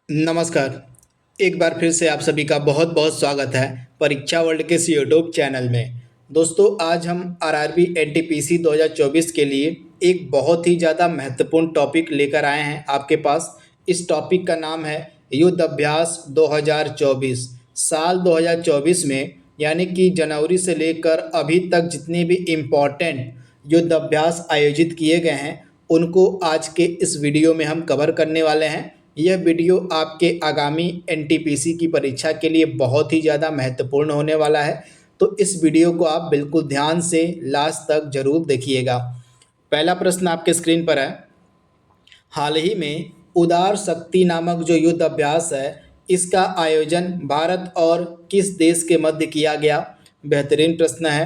नमस्कार। एक बार फिर से आप सभी का बहुत बहुत स्वागत है परीक्षा वर्ल्ड के इस यूट्यूब चैनल में। दोस्तों, आज हम आरआरबी एनटीपीसी 2024 के लिए एक बहुत ही ज़्यादा महत्वपूर्ण टॉपिक लेकर आए हैं आपके पास। इस टॉपिक का नाम है युद्ध अभ्यास 2024। साल 2024 में यानी कि जनवरी से लेकर अभी तक जितने भी इम्पॉर्टेंट युद्ध अभ्यास आयोजित किए गए हैं उनको आज के इस वीडियो में हम कवर करने वाले हैं। यह वीडियो आपके आगामी एनटीपीसी की परीक्षा के लिए बहुत ही ज़्यादा महत्वपूर्ण होने वाला है, तो इस वीडियो को आप बिल्कुल ध्यान से लास्ट तक जरूर देखिएगा। पहला प्रश्न आपके स्क्रीन पर है। हाल ही में उदार शक्ति नामक जो युद्ध अभ्यास है, इसका आयोजन भारत और किस देश के मध्य किया गया? बेहतरीन प्रश्न है।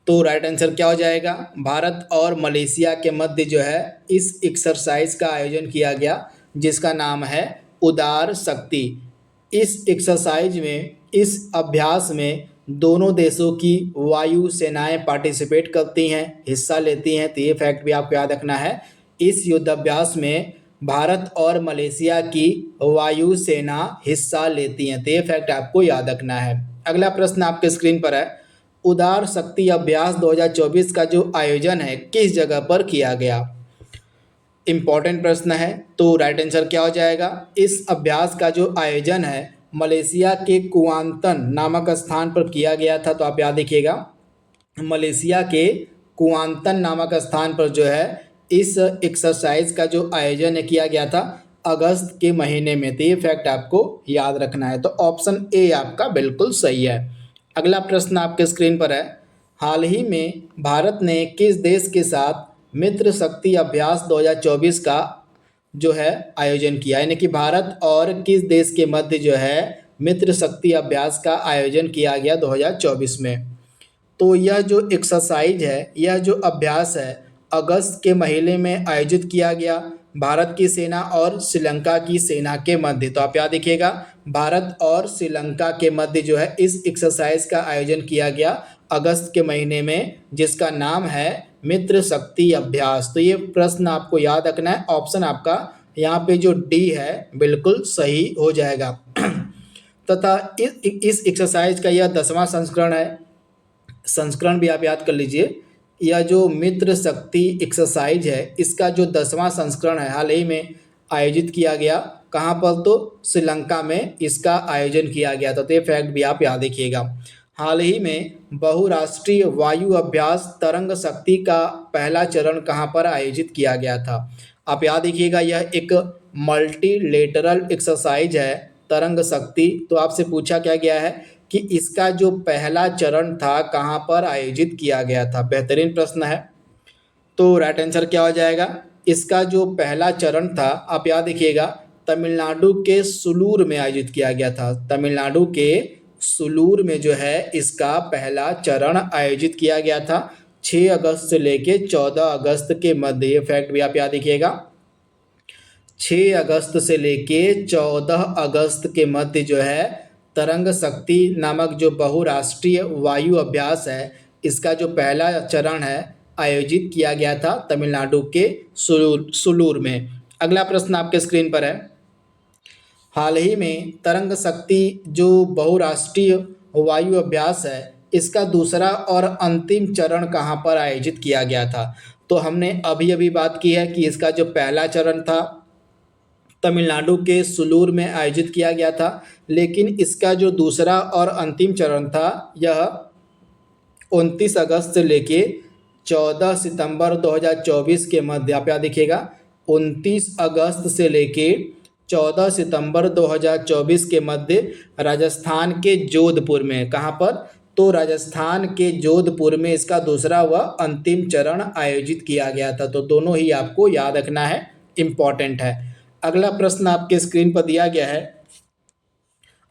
तो राइट आंसर क्या हो जाएगा? भारत और मलेशिया के मध्य जो है इस एक्सरसाइज का आयोजन किया गया, जिसका नाम है उदार शक्ति। इस एक्सरसाइज में, इस अभ्यास में दोनों देशों की वायु सेनाएं पार्टिसिपेट करती हैं, हिस्सा लेती हैं। तो ये फैक्ट भी आपको याद रखना है। इस युद्धाभ्यास में भारत और मलेशिया की वायु सेना हिस्सा लेती हैं। तो ये फैक्ट आपको याद रखना है। अगला प्रश्न आपके स्क्रीन पर है। उदार शक्ति अभ्यास 2024 का जो आयोजन है किस जगह पर किया गया? इम्पॉर्टेंट प्रश्न है। तो राइट आंसर क्या हो जाएगा? इस अभ्यास का जो आयोजन है मलेशिया के कुआंतन नामक स्थान पर किया गया था। तो आप याद रखिएगा, मलेशिया के कुआंतन नामक स्थान पर जो है इस एक्सरसाइज का जो आयोजन है किया गया था अगस्त के महीने में। तो ये फैक्ट आपको याद रखना है। तो ऑप्शन ए आपका बिल्कुल सही है। अगला प्रश्न आपके स्क्रीन पर है। हाल ही में भारत ने किस देश के साथ मित्र शक्ति अभ्यास 2024 का जो है आयोजन किया? यानी कि भारत और किस देश के मध्य जो है मित्र शक्ति अभ्यास का आयोजन किया गया 2024 में? तो यह जो एक्सरसाइज है, यह जो अभ्यास है अगस्त के महीने में आयोजित किया गया भारत की सेना और श्रीलंका की सेना के मध्य। तो आप याद रखिएगा, भारत और श्रीलंका के मध्य जो है इस एक्सरसाइज का आयोजन किया गया अगस्त के महीने में, जिसका नाम है मित्र शक्ति अभ्यास। तो ये प्रश्न आपको याद रखना है। ऑप्शन आपका यहाँ पे जो डी है बिल्कुल सही हो जाएगा। तथा इस एक्सरसाइज का यह 10वां संस्करण है। संस्करण भी आप याद कर लीजिए। यह जो मित्र शक्ति एक्सरसाइज है इसका जो 10वां संस्करण है हाल ही में आयोजित किया गया। कहाँ पर? तो श्रीलंका में इसका आयोजन किया गया था। तो ये फैक्ट भी आप याद रखिएगा। हाल ही में बहुराष्ट्रीय वायु अभ्यास तरंग शक्ति का पहला चरण कहाँ पर आयोजित किया गया था? आप याद रखिएगा, यह एक मल्टीलेटरल एक्सरसाइज है तरंग शक्ति। तो आपसे पूछा क्या गया है कि इसका जो पहला चरण था कहाँ पर आयोजित किया गया था? बेहतरीन प्रश्न है। तो राइट आंसर क्या हो जाएगा? इसका जो पहला चरण था आप याद रखिएगा तमिलनाडु के सुलूर में आयोजित किया गया था। तमिलनाडु के सुलूर में जो है इसका पहला चरण आयोजित किया गया था 6 अगस्त से लेके 14 अगस्त के मध्य। ये फैक्ट भी आप याद रखिएगा, 6 अगस्त से लेके 14 अगस्त के मध्य जो है तरंग शक्ति नामक जो बहुराष्ट्रीय वायु अभ्यास है इसका जो पहला चरण है आयोजित किया गया था तमिलनाडु के सुलूर में। अगला प्रश्न आपके स्क्रीन पर है। हाल ही में तरंग शक्ति जो बहुराष्ट्रीय वायु अभ्यास है इसका दूसरा और अंतिम चरण कहाँ पर आयोजित किया गया था? तो हमने अभी अभी बात की है कि इसका जो पहला चरण था तमिलनाडु के सुलूर में आयोजित किया गया था, लेकिन इसका जो दूसरा और अंतिम चरण था यह 29 अगस्त से लेके 14 सितंबर 2024 के मध्य। आप याद रखिएगा, 29 अगस्त से लेके 14 सितंबर 2024 के मध्य राजस्थान के जोधपुर में। कहाँ पर? तो राजस्थान के जोधपुर में इसका दूसरा व अंतिम चरण आयोजित किया गया था। तो दोनों ही आपको याद रखना है, इम्पॉर्टेंट है। अगला प्रश्न आपके स्क्रीन पर दिया गया है।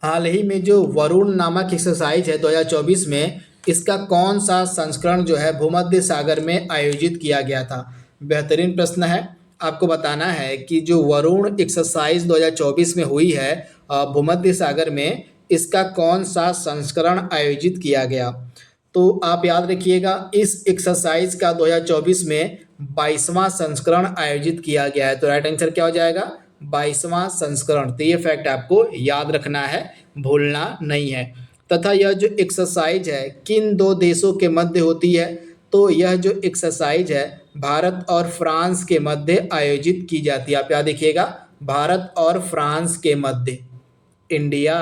हाल ही में जो वरुण नामक एक्सरसाइज है 2024 में, इसका कौन सा संस्करण जो है भूमध्य सागर में आयोजित किया गया था? बेहतरीन प्रश्न है। आपको बताना है कि जो वरुण एक्सरसाइज 2024 में हुई है भूमध्य सागर में, इसका कौन सा संस्करण आयोजित किया गया? तो आप याद रखिएगा, इस एक्सरसाइज का 2024 में 22वां संस्करण आयोजित किया गया है। तो राइट आंसर क्या हो जाएगा? 22वां संस्करण। तो ये फैक्ट आपको याद रखना है, भूलना नहीं है। तथा यह जो एक्सरसाइज है किन दो देशों के मध्य होती है, तो यह जो एक्सरसाइज है भारत और फ्रांस के मध्य आयोजित की जाती है। आप याद देखिएगा, भारत और फ्रांस के मध्य, इंडिया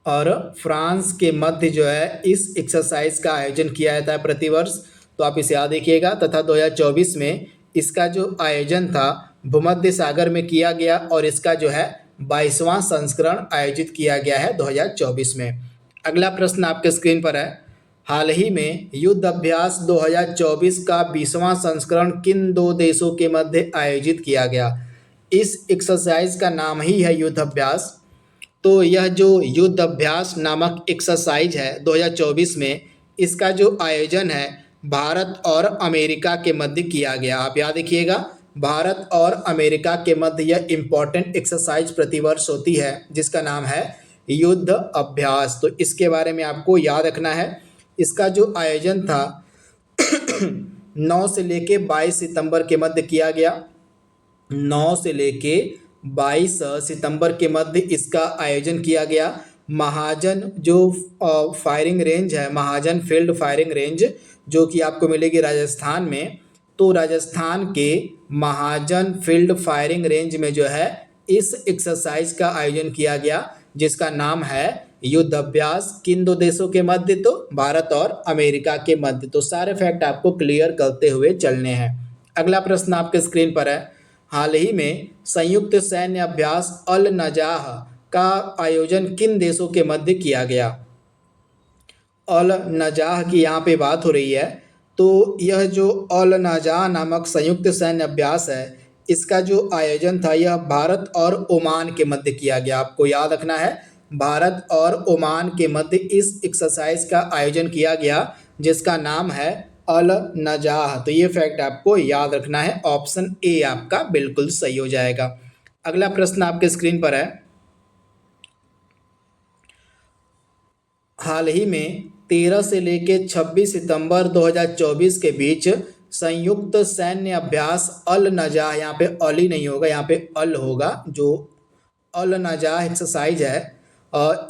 और फ्रांस के मध्य जो है इस एक्सरसाइज का आयोजन किया जाता है प्रतिवर्ष। तो आप इसे याद रखिएगा। तथा 2024 में इसका जो आयोजन था भूमध्य सागर में किया गया और इसका जो है 22वां संस्करण आयोजित किया गया है 2024 में। अगला प्रश्न आपके स्क्रीन पर है, हाल ही में युद्ध अभ्यास 2024 का 20वां संस्करण किन दो देशों के मध्य आयोजित किया गया। इस एक्सरसाइज का नाम ही है युद्ध अभ्यास। तो यह जो युद्ध अभ्यास नामक एक्सरसाइज है 2024 में, इसका जो आयोजन है भारत और अमेरिका के मध्य किया गया। आप याद रखिएगा, भारत और अमेरिका के मध्य यह इम्पॉर्टेंट एक्सरसाइज प्रतिवर्ष होती है जिसका नाम है युद्ध अभ्यास। तो इसके बारे में आपको याद रखना है। इसका जो आयोजन था 9 से लेके 22 सितंबर के मध्य किया गया। 9 से लेके 22 सितंबर के मध्य इसका आयोजन किया गया। महाजन जो फायरिंग रेंज है, महाजन फील्ड फायरिंग रेंज, जो कि आपको मिलेगी राजस्थान में, तो राजस्थान के महाजन फील्ड फायरिंग रेंज में जो है इस एक्सरसाइज का आयोजन किया गया जिसका नाम है युद्ध अभ्यास। किन दो देशों के मध्य, तो भारत और अमेरिका के मध्य। तो सारे फैक्ट आपको क्लियर करते हुए चलने हैं। अगला प्रश्न आपके स्क्रीन पर है, हाल ही में संयुक्त सैन्य अभ्यास अल नजाह का आयोजन किन देशों के मध्य किया गया। अल नजाह की यहाँ पे बात हो रही है। तो यह जो अल नजाह नामक संयुक्त सैन्य अभ्यास है, इसका जो आयोजन था यह भारत और ओमान के मध्य किया गया। आपको याद रखना है, भारत और ओमान के मध्य इस एक्सरसाइज का आयोजन किया गया जिसका नाम है अल नजाह। तो ये फैक्ट आपको याद रखना है। ऑप्शन ए आपका बिल्कुल सही हो जाएगा। अगला प्रश्न आपके स्क्रीन पर है, हाल ही में 13 से लेके 26 सितंबर 2024 के बीच संयुक्त सैन्य अभ्यास अल नजाह, यहाँ पे अल ही नहीं होगा, यहाँ पे अल होगा, जो अल नजाह एक्सरसाइज है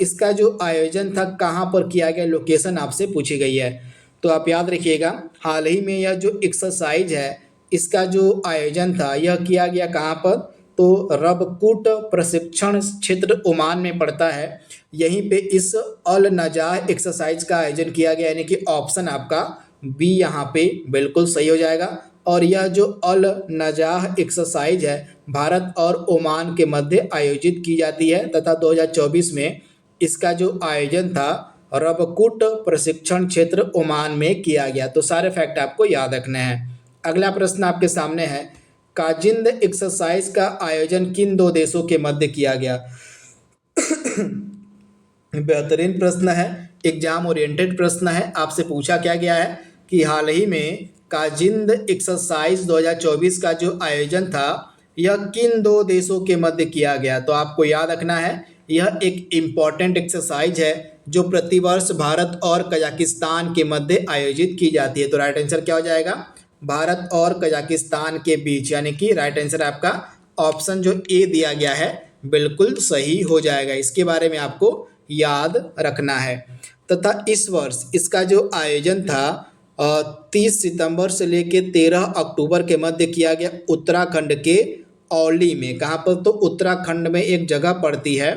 इसका जो आयोजन था कहाँ पर किया गया, लोकेशन आपसे पूछी गई है। तो आप याद रखिएगा, हाल ही में यह जो एक्सरसाइज है इसका जो आयोजन था यह किया गया कहाँ पर, तो रबकुट प्रशिक्षण क्षेत्र ओमान में पड़ता है। यहीं पे इस अल नजाह एक्सरसाइज का आयोजन किया गया, यानी कि ऑप्शन आपका बी यहाँ पे बिल्कुल सही हो जाएगा। और यह जो अल नजाह एक्सरसाइज है भारत और ओमान के मध्य आयोजित की जाती है तथा 2024 में इसका जो आयोजन था रबकुट प्रशिक्षण क्षेत्र ओमान में किया गया। तो सारे फैक्ट आपको याद रखने हैं। अगला प्रश्न आपके सामने है, काजिंद एक्सरसाइज का आयोजन किन दो देशों के मध्य किया गया। बेहतरीन प्रश्न है, एग्जाम ओरिएंटेड प्रश्न है। आपसे पूछा क्या गया है कि हाल ही में काजिंद एक्सरसाइज 2024 का जो आयोजन था यह किन दो देशों के मध्य किया गया। तो आपको याद रखना है, यह एक इम्पॉर्टेंट एक्सरसाइज है जो प्रतिवर्ष भारत और कजाकिस्तान के मध्य आयोजित की जाती है। तो राइट आंसर क्या हो जाएगा, भारत और कजाकिस्तान के बीच, यानी कि राइट आंसर आपका ऑप्शन जो ए दिया गया है बिल्कुल सही हो जाएगा। इसके बारे में आपको याद रखना है। तथा इस वर्ष इसका जो आयोजन था 30 सितंबर से लेके 13 अक्टूबर के मध्य किया गया उत्तराखंड के औली में। कहाँ पर, तो उत्तराखंड में एक जगह पड़ती है,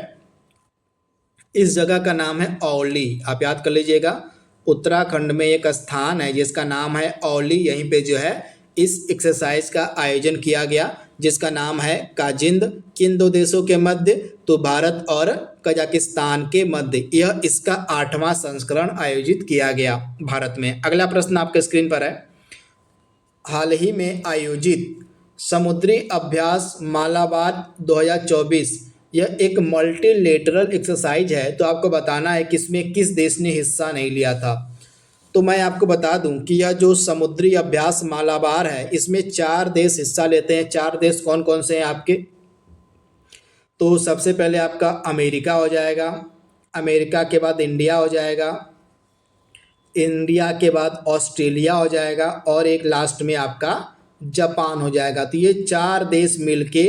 इस जगह का नाम है औली। आप याद कर लीजिएगा, उत्तराखंड में एक स्थान है जिसका नाम है औली। यहीं पे जो है इस एक्सरसाइज का आयोजन किया गया जिसका नाम है काजिंद। किन दो देशों के मध्य, तो भारत और कजाकिस्तान के मध्य। यह इसका 8वां संस्करण आयोजित किया गया भारत में। अगला प्रश्न आपके स्क्रीन पर है, हाल ही में आयोजित समुद्री अभ्यास मालाबार 2024 यह एक मल्टीलेटरल एक्सरसाइज है। तो आपको बताना है कि इसमें किस देश ने हिस्सा नहीं लिया था। तो मैं आपको बता दूं कि यह जो समुद्री अभ्यास मालाबार है इसमें 4 देश हिस्सा लेते हैं। 4 देश कौन कौन से हैं आपके, तो सबसे पहले आपका अमेरिका हो जाएगा, अमेरिका के बाद इंडिया हो जाएगा, इंडिया के बाद ऑस्ट्रेलिया हो जाएगा और एक लास्ट में आपका जापान हो जाएगा। तो ये 4 देश मिलके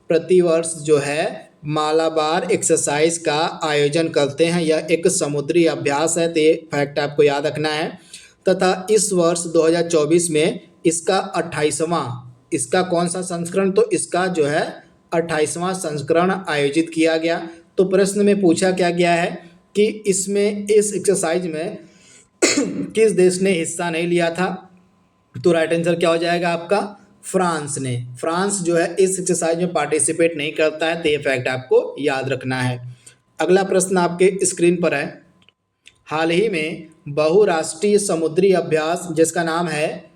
प्रतिवर्ष जो है मालाबार एक्सरसाइज का आयोजन करते हैं। यह एक समुद्री अभ्यास है, तो ये फैक्ट आपको याद रखना है। तथा इस वर्ष 2024 में इसका 28वां, इसका कौन सा संस्करण, तो इसका जो है 28वां संस्करण आयोजित किया गया। तो प्रश्न में पूछा क्या गया है कि इसमें, इस एक्सरसाइज में किस देश ने हिस्सा नहीं लिया था, तो राइट आंसर क्या हो जाएगा आपका, फ्रांस ने। फ्रांस जो है इस एक्सरसाइज में पार्टिसिपेट नहीं करता है, तो ये फैक्ट आपको याद रखना है। अगला प्रश्न आपके स्क्रीन पर है। हाल ही में बहुराष्ट्रीय समुद्री अभ्यास जिसका नाम है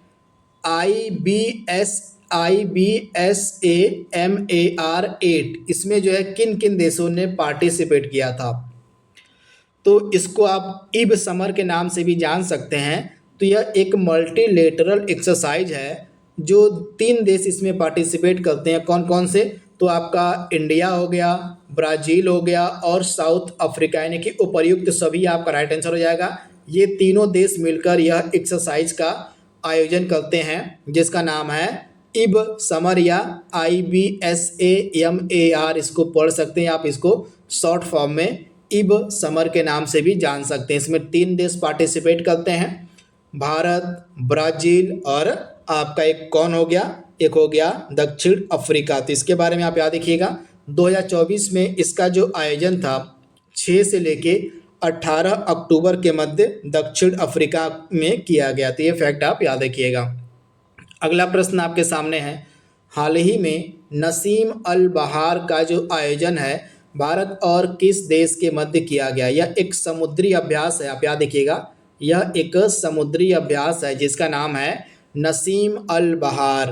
IBSAMAR8, इसमें जो है किन किन देशों ने पार्टिसिपेट किया था, तो इसको आप इब समर के नाम से भी जान सकते हैं। तो यह एक मल्टीलेटरल एक्सरसाइज है जो 3 देश इसमें पार्टिसिपेट करते हैं। कौन कौन से, तो आपका इंडिया हो गया, ब्राज़ील हो गया और साउथ अफ्रीका, यानी कि उपर्युक्त सभी आपका राइट आंसर हो जाएगा। ये तीनों देश मिलकर यह एक्सरसाइज का आयोजन करते हैं जिसका नाम है इब समर या IBSAMAR, इसको पढ़ सकते हैं आप, इसको शॉर्ट फॉर्म में इब समर के नाम से भी जान सकते हैं। इसमें 3 देश पार्टिसिपेट करते हैं, भारत, ब्राज़ील और आपका एक कौन हो गया, एक हो गया दक्षिण अफ्रीका। तो इसके बारे में आप याद रखिएगा। 2024 में इसका जो आयोजन था 6 से लेके 18 अक्टूबर के मध्य दक्षिण अफ्रीका में किया गया। तो ये फैक्ट आप याद रखिएगा। अगला प्रश्न आपके सामने है। हाल ही में नसीम अल बहार का जो आयोजन है भारत और किस देश के मध्य किया गया। यह एक समुद्री अभ्यास है, आप याद रखिएगा। यह एक समुद्री अभ्यास है जिसका नाम है नसीम अल बहार।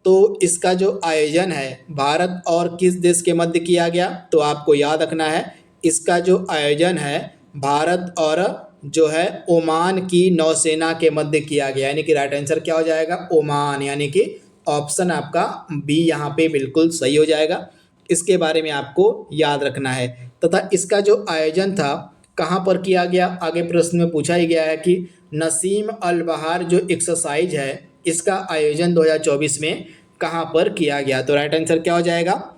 तो इसका जो आयोजन है भारत और किस देश के मध्य किया गया, तो आपको याद रखना है इसका जो आयोजन है भारत और जो है ओमान की नौसेना के मध्य किया गया, यानी कि राइट आंसर क्या हो जाएगा, ओमान, यानी कि ऑप्शन आपका बी यहाँ पे बिल्कुल सही हो जाएगा। इसके बारे में आपको याद रखना है। तथा इसका जो आयोजन था कहाँ पर किया गया, आगे प्रश्न में पूछा ही गया है कि नसीम अल बहार जो एक्सरसाइज है इसका आयोजन 2024 में कहाँ पर किया गया। तो राइट आंसर क्या हो जाएगा,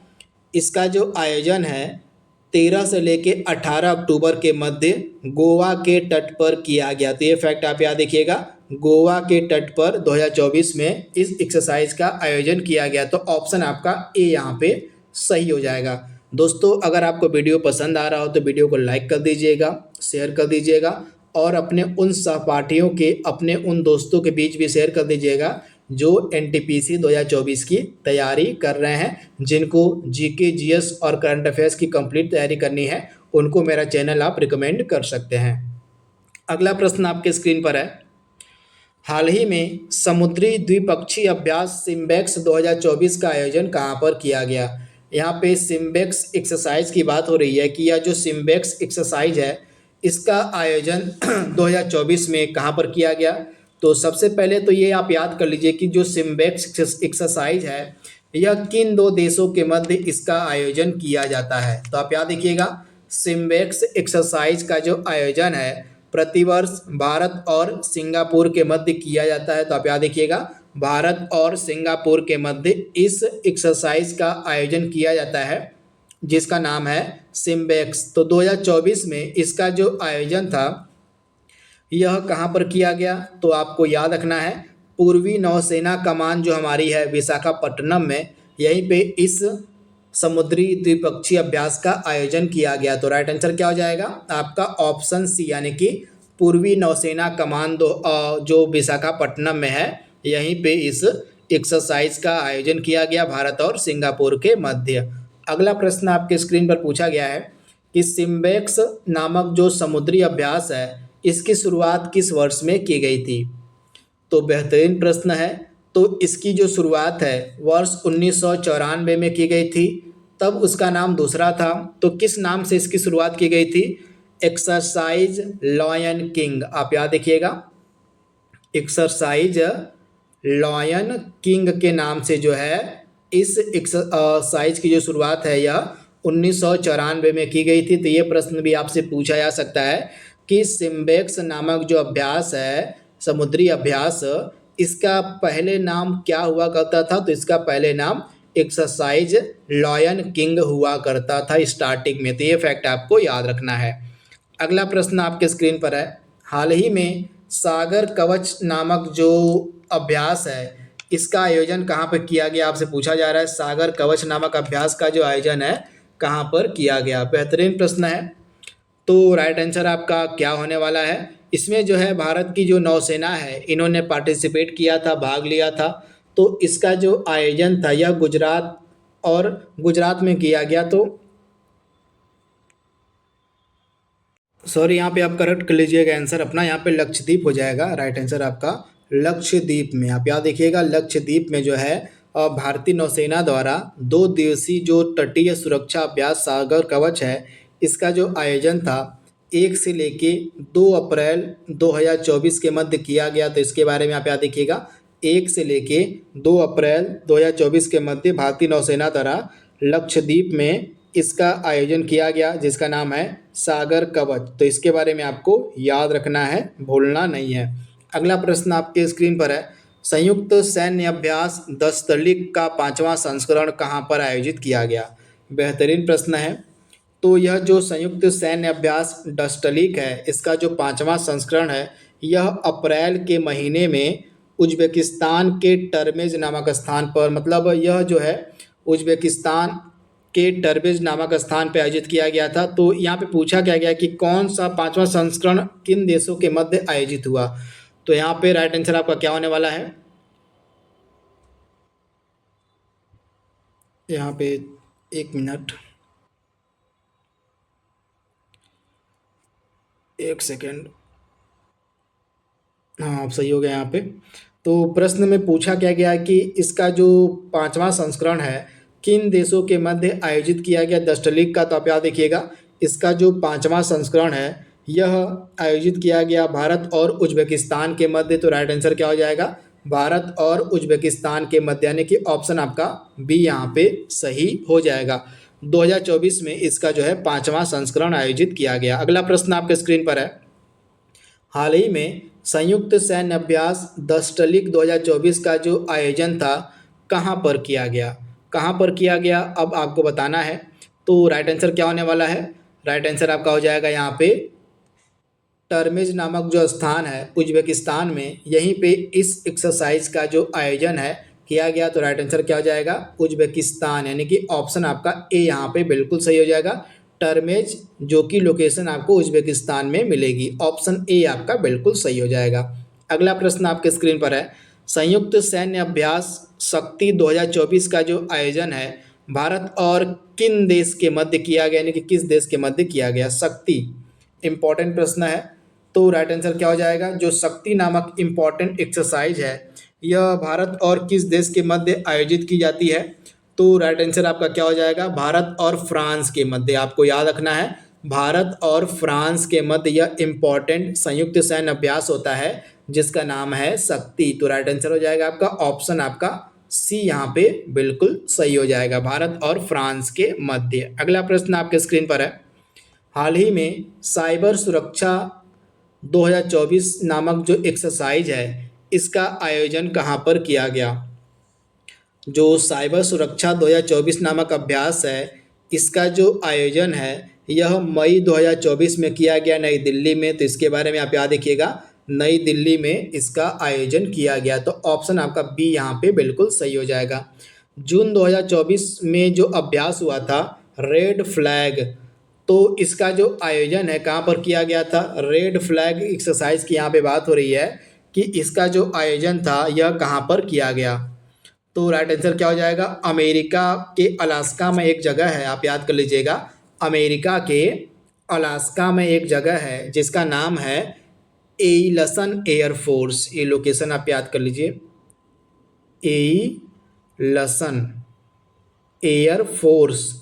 इसका जो आयोजन है 13 से लेके 18 अक्टूबर के मध्य गोवा के तट पर किया गया। तो ये फैक्ट आप याद रखिएगा, गोवा के तट पर 2024 में इस एक्सरसाइज का आयोजन किया गया। तो ऑप्शन आपका ए यहाँ पे सही हो जाएगा। दोस्तों, अगर आपको वीडियो पसंद आ रहा हो तो वीडियो को लाइक कर दीजिएगा, शेयर कर दीजिएगा और अपने उन सहपाठियों के, अपने उन दोस्तों के बीच भी शेयर कर दीजिएगा जो NTPC 2024 की तैयारी कर रहे हैं, जिनको GK GS और करंट अफेयर्स की कंप्लीट तैयारी करनी है, उनको मेरा चैनल आप रिकमेंड कर सकते हैं। अगला प्रश्न आपके स्क्रीन पर है। हाल ही में समुद्री द्विपक्षीय अभ्यास सिम्बेक्स 2024 का आयोजन कहाँ पर किया गया। यहाँ पे सिम्बेक्स एक्सरसाइज की बात हो रही है कि यह जो सिम्बेक्स एक्सरसाइज है इसका आयोजन 2024 में कहाँ पर किया गया। तो सबसे पहले तो ये आप याद कर लीजिए कि जो सिम्बेक्स एक्सरसाइज है यह किन 2 देशों के मध्य इसका आयोजन किया जाता है। तो आप याद रखिएगा, सिम्बेक्स एक्सरसाइज का जो आयोजन है प्रतिवर्ष भारत और सिंगापुर के मध्य किया जाता है। तो आप याद रखिएगा, भारत और सिंगापुर के मध्य इस एक्सरसाइज का आयोजन किया जाता है जिसका नाम है सिम्बेक्स। तो 2024 में इसका जो आयोजन था यह कहाँ पर किया गया, तो आपको याद रखना है पूर्वी नौसेना कमान जो हमारी है विशाखापट्टनम में, यहीं पे इस समुद्री द्विपक्षीय अभ्यास का आयोजन किया गया। तो राइट आंसर क्या हो जाएगा आपका ऑप्शन सी, यानी कि पूर्वी नौसेना कमान जो विशाखापट्टनम में है, यहीं पे इस एक्सरसाइज का आयोजन किया गया भारत और सिंगापुर के मध्य। अगला प्रश्न आपके स्क्रीन पर पूछा गया है कि सिम्बेक्स नामक जो समुद्री अभ्यास है इसकी शुरुआत किस वर्ष में की गई थी। तो बेहतरीन प्रश्न है। तो इसकी जो शुरुआत है वर्ष 1994 में की गई थी, तब उसका नाम दूसरा था। तो किस नाम से इसकी शुरुआत की गई थी, एक्सरसाइज लॉयन किंग। आप याद रखिएगा, एक्सरसाइज लॉयन किंग के नाम से जो है इस एक्सरसाइज की जो शुरुआत है यह 1994 में की गई थी। तो ये प्रश्न भी आपसे पूछा जा सकता है कि सिम्बेक्स नामक जो अभ्यास है, समुद्री अभ्यास, इसका पहले नाम क्या हुआ करता था? तो इसका पहले नाम एक्सरसाइज लॉयन किंग हुआ करता था स्टार्टिंग में। तो ये फैक्ट आपको याद रखना है। अगला प्रश्न आपके स्क्रीन पर है, हाल ही में सागर कवच नामक जो अभ्यास है इसका आयोजन कहाँ पर किया गया? आपसे पूछा जा रहा है सागर कवच नामक अभ्यास का जो आयोजन है कहाँ पर किया गया? बेहतरीन प्रश्न है। तो राइट आंसर आपका क्या होने वाला है? इसमें जो है भारत की जो नौसेना है इन्होंने पार्टिसिपेट किया था, भाग लिया था। तो इसका जो आयोजन था यह गुजरात में किया गया। तो सॉरी, यहाँ पे आप करेक्ट कर लीजिएगा आंसर अपना, यहाँ पे लक्षद्वीप हो जाएगा राइट आंसर आपका। लक्षद्वीप में आप याद देखिएगा, लक्षद्वीप में जो है भारतीय नौसेना द्वारा 2 दिवसीय जो तटीय सुरक्षा अभ्यास सागर कवच है इसका जो आयोजन था 1 से लेके 2 अप्रैल 2024 के मध्य किया गया। तो इसके बारे में आप याद देखिएगा, 1 से लेके 2 अप्रैल 2024 के मध्य भारतीय नौसेना द्वारा लक्षद्वीप में इसका आयोजन किया गया जिसका नाम है सागर कवच। तो इसके बारे में आपको याद रखना है, भूलना नहीं है। अगला प्रश्न आपके स्क्रीन पर है, संयुक्त सैन्य अभ्यास दस्तलिक का 5वां संस्करण कहाँ पर आयोजित किया गया? बेहतरीन प्रश्न है। तो यह जो संयुक्त सैन्य अभ्यास डस्टलिक है इसका जो 5वां संस्करण है यह अप्रैल के महीने में उज्बेकिस्तान के टर्मेज नामक स्थान पर, मतलब यह जो है उज्बेकिस्तान के टर्बेज नामक स्थान पर आयोजित किया गया था। तो यहाँ पे पूछा क्या गया कि कौन सा 5वां संस्करण किन देशों के मध्य आयोजित हुआ? तो यहाँ पे राइट आंसर आपका क्या होने वाला है? यहाँ पे 1 मिनट, 1 सेकेंड। हाँ, आप सही हो गए यहाँ पे। तो प्रश्न में पूछा क्या गया कि इसका जो 5वां संस्करण है किन देशों के मध्य आयोजित किया गया दस्तलिक का? तो आप याद देखिएगा, इसका जो 5वां संस्करण है यह आयोजित किया गया भारत और उज्बेकिस्तान के मध्य। तो राइट आंसर क्या हो जाएगा? भारत और उज्बेकिस्तान के मध्य, यानी कि ऑप्शन आपका बी यहाँ पे सही हो जाएगा। 2024 में इसका जो है 5वां संस्करण आयोजित किया गया। अगला प्रश्न आपके स्क्रीन पर है, हाल ही में संयुक्त सैन्य अभ्यास दस्तलिक 2024 का जो आयोजन था कहाँ पर किया गया? कहाँ पर किया गया अब आपको बताना है। तो राइट आंसर क्या होने वाला है? राइट आंसर आपका हो जाएगा यहाँ पे टर्मेज नामक जो स्थान है उज्बेकिस्तान में, यहीं पे इस एक्सरसाइज का जो आयोजन है किया गया। तो राइट आंसर क्या हो जाएगा? उज्बेकिस्तान, यानी कि ऑप्शन आपका ए यहाँ पे बिल्कुल सही हो जाएगा। टर्मेज जो कि लोकेशन आपको उज्बेकिस्तान में मिलेगी, ऑप्शन ए आपका बिल्कुल सही हो जाएगा। अगला प्रश्न आपके स्क्रीन पर है, संयुक्त सैन्य अभ्यास शक्ति 2024 का जो आयोजन है भारत और किन देश के मध्य किया गया, यानी कि किस देश के मध्य किया गया? शक्ति इंपॉर्टेंट प्रश्न है। तो राइट आंसर क्या हो जाएगा? जो शक्ति नामक इम्पॉर्टेंट एक्सरसाइज है यह भारत और किस देश के मध्य आयोजित की जाती है? तो राइट आंसर आपका क्या हो जाएगा? भारत और फ्रांस के मध्य। आपको याद रखना है, भारत और फ्रांस के मध्य यह इम्पॉर्टेंट संयुक्त सैन्य अभ्यास होता है जिसका नाम है शक्ति। तो राइट आंसर हो जाएगा आपका ऑप्शन आपका सी यहाँ पे बिल्कुल सही हो जाएगा, भारत और फ्रांस के मध्य। अगला प्रश्न आपके स्क्रीन पर है, हाल ही में साइबर सुरक्षा 2024 नामक जो एक्सरसाइज है इसका आयोजन कहाँ पर किया गया? जो साइबर सुरक्षा 2024 नामक अभ्यास है इसका जो आयोजन है यह मई 2024 में किया गया नई दिल्ली में। तो इसके बारे में आप याद रखिएगा, नई दिल्ली में इसका आयोजन किया गया। तो ऑप्शन आपका बी यहाँ पे बिल्कुल सही हो जाएगा। जून 2024 में जो अभ्यास हुआ था रेड फ्लैग, तो इसका जो आयोजन है कहाँ पर किया गया था? रेड फ्लैग एक्सरसाइज की यहाँ पे बात हो रही है कि इसका जो आयोजन था यह कहाँ पर किया गया? तो राइट आंसर क्या हो जाएगा? अमेरिका के अलास्का में एक जगह है, आप याद कर लीजिएगा, अमेरिका के अलास्का में एक जगह है जिसका नाम है एइलसन एयरफोर्स। ये लोकेशन आप याद कर लीजिए, एइलसन एयरफोर्स।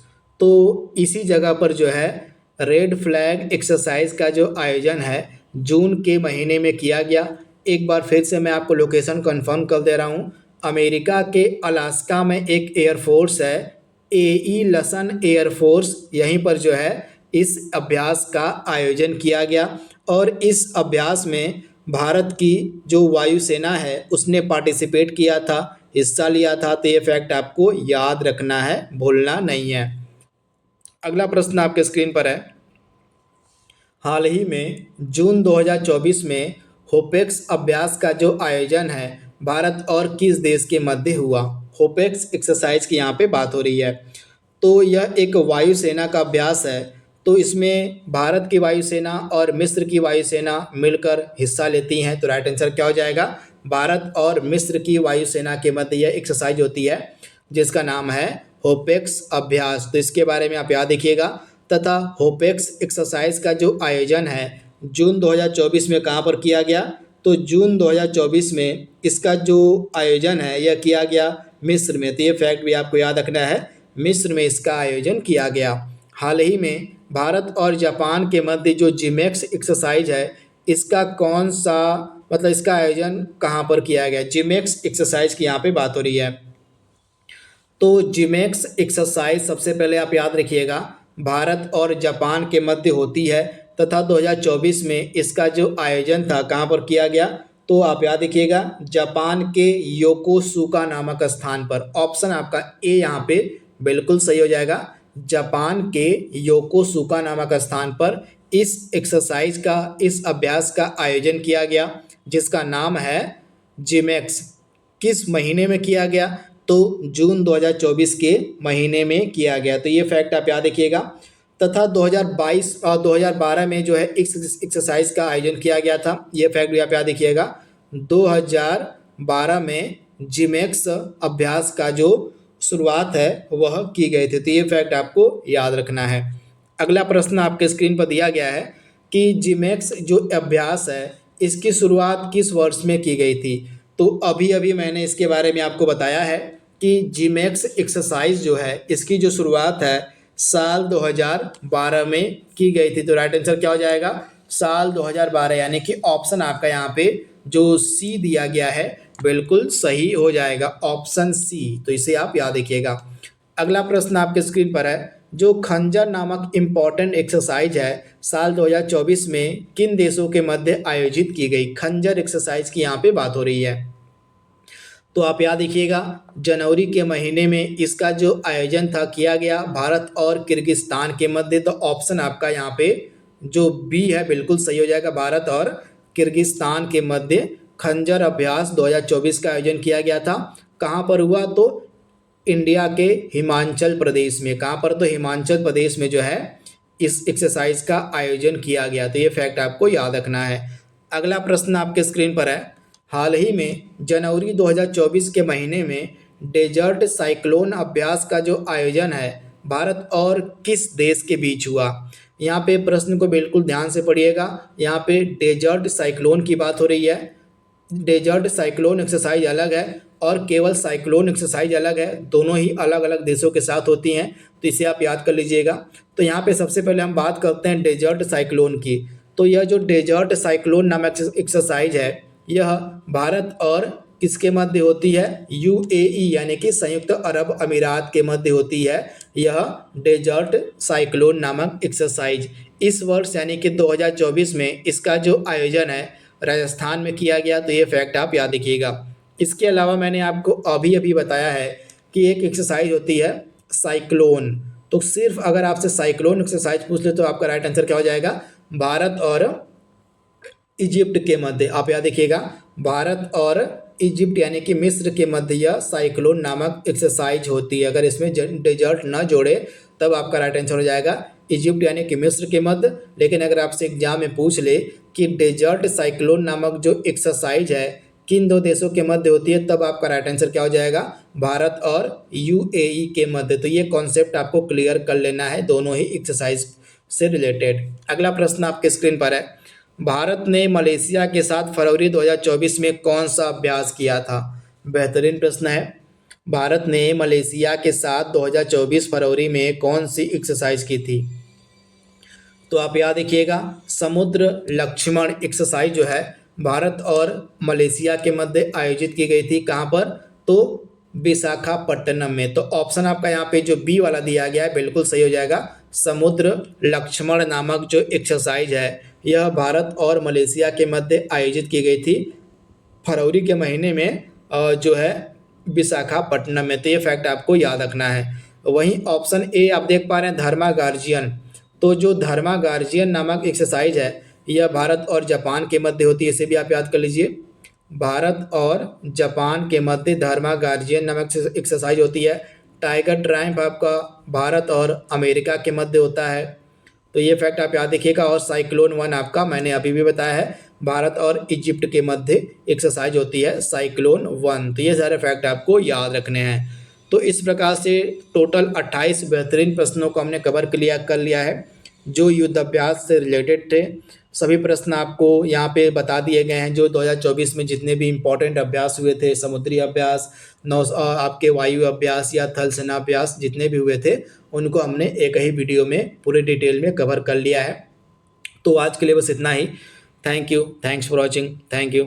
तो इसी जगह पर जो है रेड फ्लैग एक्सरसाइज का जो आयोजन है जून के महीने में किया गया। एक बार फिर से मैं आपको लोकेशन कंफर्म कर दे रहा हूँ, अमेरिका के अलास्का में एक एयरफोर्स है एइलसन एयरफोर्स, यहीं पर जो है इस अभ्यास का आयोजन किया गया। और इस अभ्यास में भारत की जो वायुसेना है उसने पार्टिसिपेट किया था, हिस्सा लिया था। तो ये फैक्ट आपको याद रखना है, भूलना नहीं है। अगला प्रश्न आपके स्क्रीन पर है, हाल ही में जून 2024 में होपेक्स अभ्यास का जो आयोजन है भारत और किस देश के मध्य हुआ। होपेक्स एक्सरसाइज की यहाँ पे बात हो रही है। तो यह एक वायुसेना का अभ्यास है। तो इसमें भारत की वायुसेना और मिस्र की वायुसेना मिलकर हिस्सा लेती हैं। तो राइट आंसर क्या हो जाएगा, भारत और मिस्र की वायुसेना के मध्य यह एक्सरसाइज होती है जिसका नाम है होपेक्स अभ्यास। तो इसके बारे में आप याद रखिएगा। तथा होपेक्स एक्सरसाइज का जो आयोजन है जून 2024 में कहाँ पर किया गया, तो जून 2024 में इसका जो आयोजन है यह किया गया मिस्र में। तो ये फैक्ट भी आपको याद रखना है, मिस्र में इसका आयोजन किया गया। हाल ही में भारत और जापान के मध्य जो जिमेक्स एक्सरसाइज है इसका कौन सा मतलब इसका आयोजन कहाँ पर किया गया। जिमेक्स एक्सरसाइज की यहाँ पे बात हो रही है। तो जिमेक्स एक्सरसाइज सबसे पहले आप याद रखिएगा भारत और जापान के मध्य होती है तथा 2024 में इसका जो आयोजन था कहाँ पर किया गया, तो आप याद रखिएगा जापान के योकोसुका नामक स्थान पर। ऑप्शन आपका ए यहाँ पे बिल्कुल सही हो जाएगा। जापान के योकोसुका नामक स्थान पर इस एक्सरसाइज का, इस अभ्यास का आयोजन किया गया जिसका नाम है जिमेक्स। किस महीने में किया गया, तो जून 2024 के महीने में किया गया। तो ये फैक्ट आप याद रखिएगा। तथा 2022 और 2012 में जो है इस एक्सरसाइज का आयोजन किया गया था। ये फैक्ट भी आप याद रखिएगा। 2012 में जिमेक्स अभ्यास का जो शुरुआत है वह की गई थी। तो ये फैक्ट आपको याद रखना है। अगला प्रश्न आपके स्क्रीन पर दिया गया है कि जिमेक्स जो अभ्यास है इसकी शुरुआत किस वर्ष में की गई थी। तो अभी अभी मैंने इसके बारे में आपको बताया है कि जिमेक्स एक्सरसाइज जो है इसकी जो शुरुआत है साल 2012 में की गई थी। तो राइट आंसर क्या हो जाएगा, साल 2012, यानी कि ऑप्शन आपका यहाँ पे जो सी दिया गया है बिल्कुल सही हो जाएगा, ऑप्शन सी। तो इसे आप याद रखिएगा। अगला प्रश्न आपके स्क्रीन पर है, जो खंजर नामक इम्पॉर्टेंट एक्सरसाइज है साल 2024 में किन देशों के मध्य आयोजित की गई। खंजर एक्सरसाइज की यहाँ पे बात हो रही है। तो आप याद रखिएगा जनवरी के महीने में इसका जो आयोजन था किया गया भारत और किर्गिस्तान के मध्य। तो ऑप्शन आपका यहाँ पे जो बी है बिल्कुल सही हो जाएगा, भारत और किर्गिस्तान के मध्य खंजर अभ्यास 2024 का आयोजन किया गया था। कहाँ पर हुआ, तो इंडिया के हिमाचल प्रदेश में। कहाँ पर, तो हिमाचल प्रदेश में जो है इस एक्सरसाइज का आयोजन किया गया। तो ये फैक्ट आपको याद रखना है। अगला प्रश्न आपके स्क्रीन पर है, हाल ही में जनवरी 2024 के महीने में डेजर्ट साइक्लोन अभ्यास का जो आयोजन है भारत और किस देश के बीच हुआ। यहाँ पे प्रश्न को बिल्कुल ध्यान से पढ़िएगा। यहाँ पे डेजर्ट साइक्लोन की बात हो रही है। डेजर्ट साइक्लोन एक्सरसाइज अलग है और केवल साइक्लोन एक्सरसाइज अलग है। दोनों ही अलग अलग देशों के साथ होती हैं। तो इसे आप याद कर लीजिएगा। तो यहाँ पे सबसे पहले हम बात करते हैं डेजर्ट साइक्लोन की। तो यह जो डेजर्ट साइक्लोन नामक एक्सरसाइज है यह भारत और किसके मध्य होती है, यूएई यानी कि संयुक्त अरब अमीरात के मध्य होती है यह डेजर्ट साइक्लोन नामक एक्सरसाइज। इस वर्ष यानी कि 2024 में इसका जो आयोजन है राजस्थान में किया गया। तो ये फैक्ट आप याद रखिएगा। इसके अलावा मैंने आपको अभी अभी बताया है कि एक एक्सरसाइज होती है साइक्लोन। तो सिर्फ अगर आपसे साइक्लोन एक्सरसाइज पूछ ले तो आपका राइट आंसर क्या हो जाएगा, भारत और इजिप्ट के मध्य। आप याद रखिएगा भारत और इजिप्ट यानी कि मिस्र के मध्य यह साइक्लोन नामक एक्सरसाइज होती है। अगर इसमें डेजर्ट न जोड़े तब आपका राइट आंसर हो जाएगा इजिप्ट यानी कि मिस्र के मध्य। लेकिन अगर आपसे एग्जाम में पूछ ले कि डेजर्ट साइक्लोन नामक जो एक्सरसाइज है किन दो देशों के मध्य होती है, तब आपका राइट आंसर क्या हो जाएगा, भारत और यूएई के मध्य। तो ये कॉन्सेप्ट आपको क्लियर कर लेना है दोनों ही एक्सरसाइज से रिलेटेड। अगला प्रश्न आपके स्क्रीन पर है, भारत ने मलेशिया के साथ फरवरी 2024 में कौन सा अभ्यास किया था। बेहतरीन प्रश्न है। भारत ने मलेशिया के साथ 2024 फरवरी में कौन सी एक्सरसाइज की थी। तो आप याद रखिएगा समुद्र लक्ष्मण एक्सरसाइज जो है भारत और मलेशिया के मध्य आयोजित की गई थी। कहाँ पर, तो विशाखापट्टनम में। तो ऑप्शन आपका यहाँ पे जो बी वाला दिया गया है बिल्कुल सही हो जाएगा। समुद्र लक्ष्मण नामक जो एक्सरसाइज है यह भारत और मलेशिया के मध्य आयोजित की गई थी फरवरी के महीने में, जो है विशाखापट्टनम में। तो ये फैक्ट आपको याद रखना है। वहीं ऑप्शन ए आप देख पा रहे हैं धर्मा गार्जियन। तो जो धर्मा गार्जियन नामक एक्सरसाइज है यह भारत और जापान के मध्य होती है, इसे भी आप याद कर लीजिए। भारत और जापान के मध्य धर्मा गार्जियन नामक एक्सरसाइज होती है। टाइगर ट्रायम्फ आपका भारत और अमेरिका के मध्य होता है। तो ये फैक्ट आप याद रखिएगा। और साइक्लोन वन आपका मैंने अभी भी बताया है भारत और इजिप्ट के मध्य एक्सरसाइज होती है साइक्लोन वन। तो ये सारे फैक्ट आपको याद रखने हैं। तो इस प्रकार से टोटल 28 बेहतरीन प्रश्नों को हमने कवर कर लिया है जो युद्धाभ्यास से रिलेटेड थे। सभी प्रश्न आपको यहाँ पे बता दिए गए हैं जो 2024 में जितने भी इम्पोर्टेंट अभ्यास हुए थे, समुद्री अभ्यास, आपके वायु अभ्यास या थल सेना अभ्यास जितने भी हुए थे उनको हमने एक ही वीडियो में पूरे डिटेल में कवर कर लिया है। तो आज के लिए बस इतना ही। Thank you, thanks for watching, thank you.